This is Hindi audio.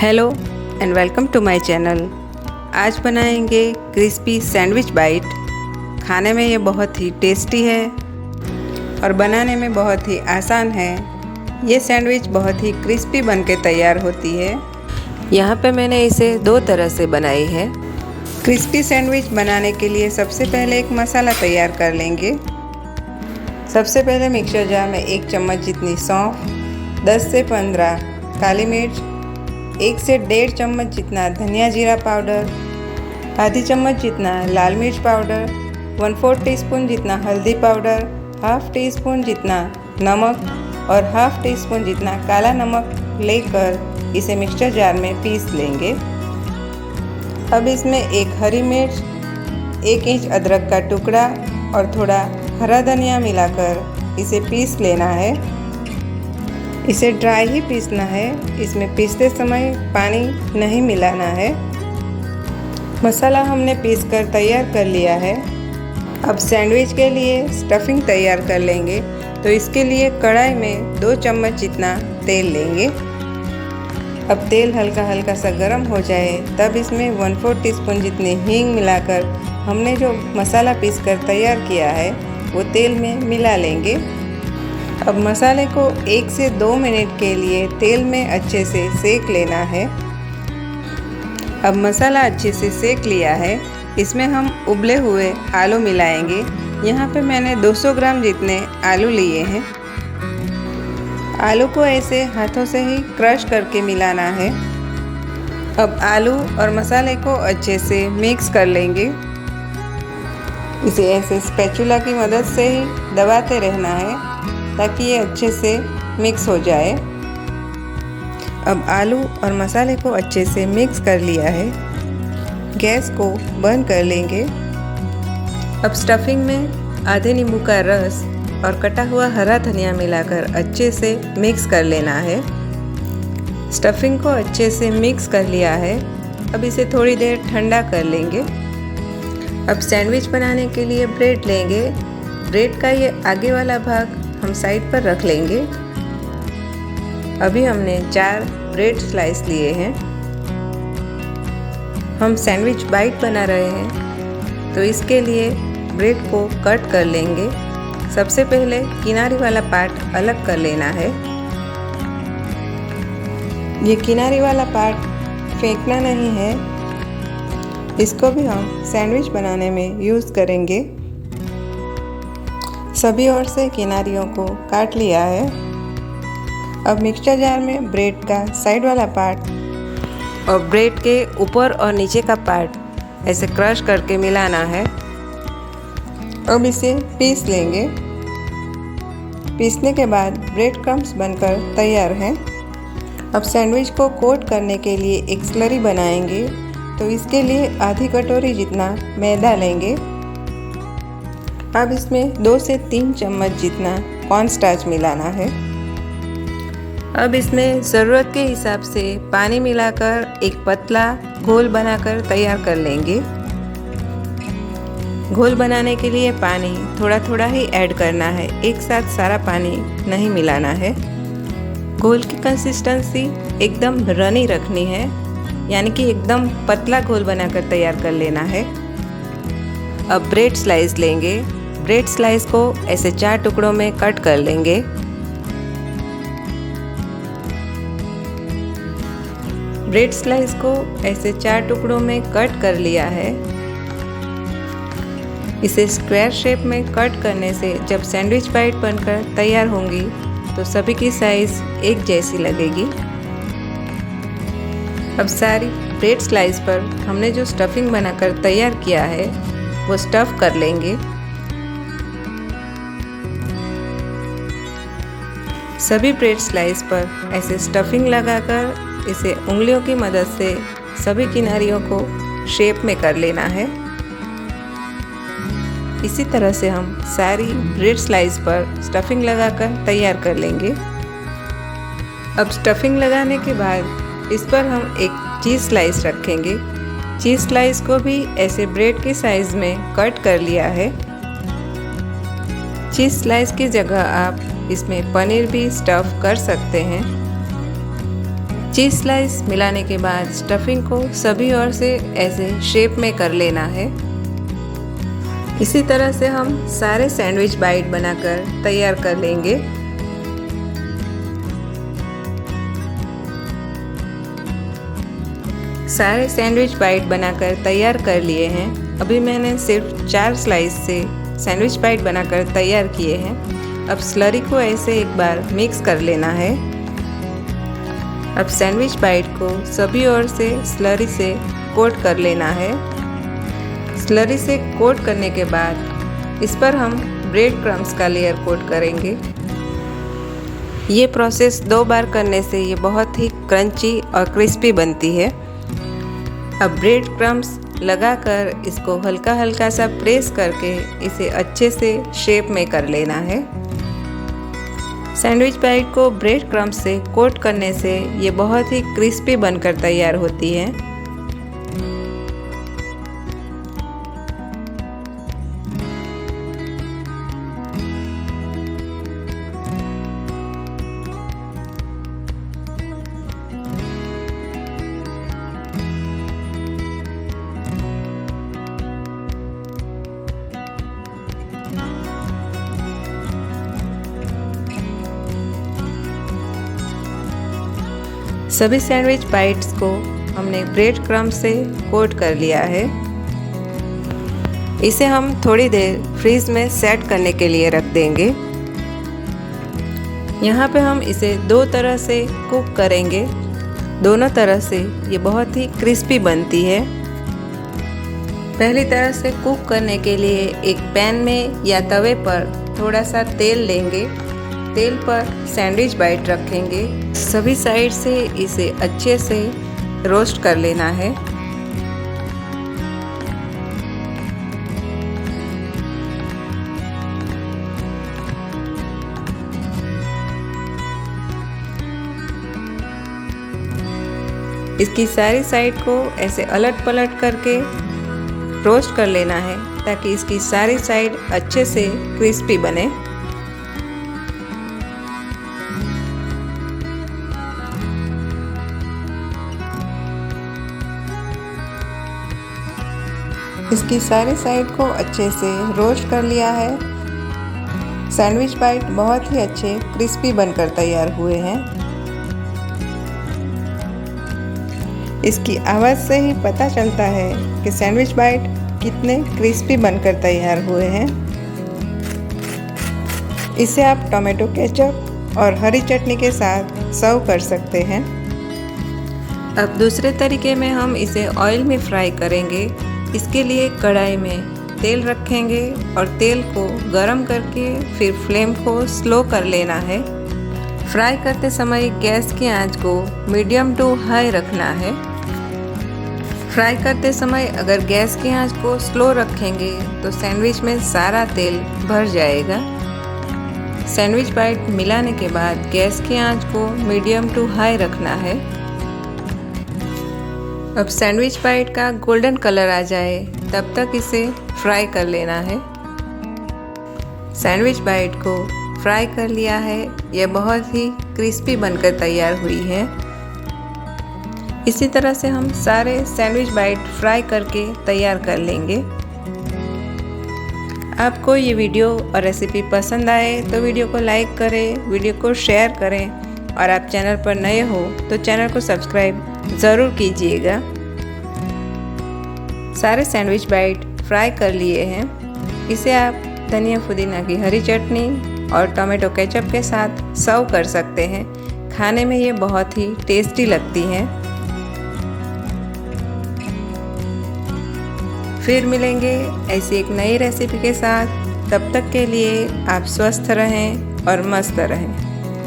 Hello and welcome to my channel. आज बनाएंगे क्रिस्पी सैंडविच बाइट। खाने में ये बहुत ही टेस्टी है और बनाने में बहुत ही आसान है। ये सैंडविच बहुत ही क्रिस्पी बनके तैयार होती है। यहाँ पे मैंने इसे दो तरह से बनाई है। क्रिस्पी सैंडविच बनाने के लिए सबसे पहले एक मसाला तैयार कर लेंगे। सबसे पहले मिक्सर जार में 1 चम्मच जितनी सौंफ, 10 से 15 काली मिर्च, 1 से 1.5 चम्मच जितना धनिया जीरा पाउडर, आधी चम्मच जितना लाल मिर्च पाउडर, 1/4 टीस्पून जितना हल्दी पाउडर, हाफ टी स्पून जितना नमक और हाफ टी स्पून जितना काला नमक लेकर इसे मिक्सर जार में पीस लेंगे। अब इसमें 1 हरी मिर्च, 1 इंच अदरक का टुकड़ा और थोड़ा हरा धनिया मिलाकर इसे पीस लेना है। इसे ड्राई ही पीसना है, इसमें पीसते समय पानी नहीं मिलाना है। मसाला हमने पीसकर तैयार कर लिया है। अब सैंडविच के लिए स्टफिंग तैयार कर लेंगे। तो इसके लिए कढ़ाई में 2 चम्मच जितना तेल लेंगे। अब तेल हल्का हल्का सा गर्म हो जाए तब इसमें 1/4 टीस्पून जितनी हींग मिलाकर हमने जो मसाला पीसकर तैयार किया है वो तेल में मिला लेंगे। अब मसाले को 1 से 2 मिनट के लिए तेल में अच्छे से सेक लेना है। अब मसाला अच्छे से सेक लिया है, इसमें हम उबले हुए आलू मिलाएंगे। यहाँ पे मैंने 200 ग्राम जितने आलू लिए हैं। आलू को ऐसे हाथों से ही क्रश करके मिलाना है। अब आलू और मसाले को अच्छे से मिक्स कर लेंगे। इसे ऐसे स्पैचुला की मदद से ही दबाते रहना है ताकि ये अच्छे से मिक्स हो जाए। अब आलू और मसाले को अच्छे से मिक्स कर लिया है। गैस को बंद कर लेंगे। अब स्टफिंग में आधे नींबू का रस और कटा हुआ हरा धनिया मिलाकर अच्छे से मिक्स कर लेना है। स्टफिंग को अच्छे से मिक्स कर लिया है। अब इसे थोड़ी देर ठंडा कर लेंगे। अब सैंडविच बनाने के लिए ब्रेड लेंगे। ब्रेड का ये आगे वाला भाग हम साइड पर रख लेंगे। अभी हमने 4 ब्रेड स्लाइस लिए हैं। हम सैंडविच बाइट बना रहे हैं तो इसके लिए ब्रेड को कट कर लेंगे। सबसे पहले किनारी वाला पार्ट अलग कर लेना है। ये किनारी वाला पार्ट फेंकना नहीं है, इसको भी हम सैंडविच बनाने में यूज़ करेंगे। सभी ओर से किनारियों को काट लिया है। अब मिक्सचर जार में ब्रेड का साइड वाला पार्ट और ब्रेड के ऊपर और नीचे का पार्ट ऐसे क्रश करके मिलाना है। अब इसे पीस लेंगे। पीसने के बाद ब्रेड क्रम्स बनकर तैयार हैं। अब सैंडविच को कोट करने के लिए एक स्लरी बनाएंगे। तो इसके लिए आधी कटोरी जितना मैदा लेंगे। अब इसमें 2 से 3 चम्मच जितना कॉर्नस्टार्च मिलाना है। अब इसमें ज़रूरत के हिसाब से पानी मिलाकर एक पतला घोल बनाकर तैयार कर लेंगे। घोल बनाने के लिए पानी थोड़ा थोड़ा ही ऐड करना है, एक साथ सारा पानी नहीं मिलाना है। घोल की कंसिस्टेंसी एकदम रनी रखनी है, यानी कि एकदम पतला घोल बनाकर तैयार कर लेना है। अब ब्रेड स्लाइस लेंगे। ब्रेड स्लाइस को ऐसे 4 टुकड़ों में कट कर लेंगे। ब्रेड स्लाइस को ऐसे 4 टुकड़ों में कट कर लिया है। इसे स्क्वायर शेप में कट करने से जब सैंडविच बाइट बनकर तैयार होंगी तो सभी की साइज एक जैसी लगेगी। अब सारी ब्रेड स्लाइस पर हमने जो स्टफिंग बनाकर तैयार किया है वो स्टफ कर लेंगे। सभी ब्रेड स्लाइस पर ऐसे स्टफिंग लगाकर इसे उंगलियों की मदद से सभी किनारियों को शेप में कर लेना है। इसी तरह से हम सारी ब्रेड स्लाइस पर स्टफिंग लगाकर तैयार कर लेंगे। अब स्टफिंग लगाने के बाद इस पर हम एक चीज़ स्लाइस रखेंगे। चीज़ स्लाइस को भी ऐसे ब्रेड के साइज़ में कट कर लिया है। चीज़ स्लाइस की जगह आप इसमें पनीर भी स्टफ़ कर सकते हैं। चीज़ स्लाइस मिलाने के बाद स्टफिंग को सभी ओर से ऐसे शेप में कर लेना है। इसी तरह से हम सारे सैंडविच बाइट बनाकर तैयार कर लेंगे। सारे सैंडविच बाइट बनाकर तैयार कर लिए हैं। अभी मैंने सिर्फ 4 स्लाइस से सैंडविच बाइट बनाकर तैयार किए हैं। अब स्लरी को ऐसे एक बार मिक्स कर लेना है। अब सैंडविच बाइट को सभी ओर से स्लरी से कोट कर लेना है। स्लरी से कोट करने के बाद इस पर हम ब्रेड क्रम्स का लेयर कोट करेंगे। ये प्रोसेस 2 बार करने से ये बहुत ही क्रंची और क्रिस्पी बनती है। अब ब्रेड क्रम्स लगाकर इसको हल्का हल्का सा प्रेस करके इसे अच्छे से शेप में कर लेना है। सैंडविच बाइट को ब्रेड क्रम्स से कोट करने से ये बहुत ही क्रिस्पी बनकर तैयार होती है। सभी सैंडविच बाइट्स को हमने ब्रेड क्रम्ब से कोट कर लिया है। इसे हम थोड़ी देर फ्रीज में सेट करने के लिए रख देंगे। यहाँ पे हम इसे 2 तरह से कुक करेंगे। दोनों तरह से ये बहुत ही क्रिस्पी बनती है। पहली तरह से कुक करने के लिए एक पैन में या तवे पर थोड़ा सा तेल लेंगे। तेल पर सैंडविच बाइट रखेंगे। सभी साइड से इसे अच्छे से रोस्ट कर लेना है। इसकी सारी साइड को ऐसे अलट पलट करके रोस्ट कर लेना है ताकि इसकी सारी साइड अच्छे से क्रिस्पी बने। इसकी सारी साइड को अच्छे से रोस्ट कर लिया है। सैंडविच बाइट बहुत ही अच्छे क्रिस्पी बनकर तैयार हुए हैं। इसकी आवाज़ से ही पता चलता है कि सैंडविच बाइट कितने क्रिस्पी बनकर तैयार हुए हैं। इसे आप टोमेटो केचप और हरी चटनी के साथ सर्व कर सकते हैं। अब दूसरे तरीके में हम इसे ऑयल में फ्राई करेंगे। इसके लिए कढ़ाई में तेल रखेंगे और तेल को गरम करके फिर फ्लेम को स्लो कर लेना है। फ्राई करते समय गैस की आंच को मीडियम टू हाई रखना है। फ्राई करते समय अगर गैस की आंच को स्लो रखेंगे तो सैंडविच में सारा तेल भर जाएगा। सैंडविच बाइट मिलाने के बाद गैस की आंच को मीडियम टू हाई रखना है। अब सैंडविच बाइट का गोल्डन कलर आ जाए तब तक इसे फ्राई कर लेना है। सैंडविच बाइट को फ्राई कर लिया है। यह बहुत ही क्रिस्पी बनकर तैयार हुई है। इसी तरह से हम सारे सैंडविच बाइट फ्राई करके तैयार कर लेंगे। आपको ये वीडियो और रेसिपी पसंद आए तो वीडियो को लाइक करें, वीडियो को शेयर करें और आप चैनल पर नए हो तो चैनल को सब्सक्राइब ज़रूर कीजिएगा। सारे सैंडविच बाइट फ्राई कर लिए हैं। इसे आप धनिया पुदीना की हरी चटनी और टोमेटो केचप के साथ सर्व कर सकते हैं। खाने में ये बहुत ही टेस्टी लगती हैं। फिर मिलेंगे ऐसी एक नई रेसिपी के साथ। तब तक के लिए आप स्वस्थ रहें और मस्त रहें।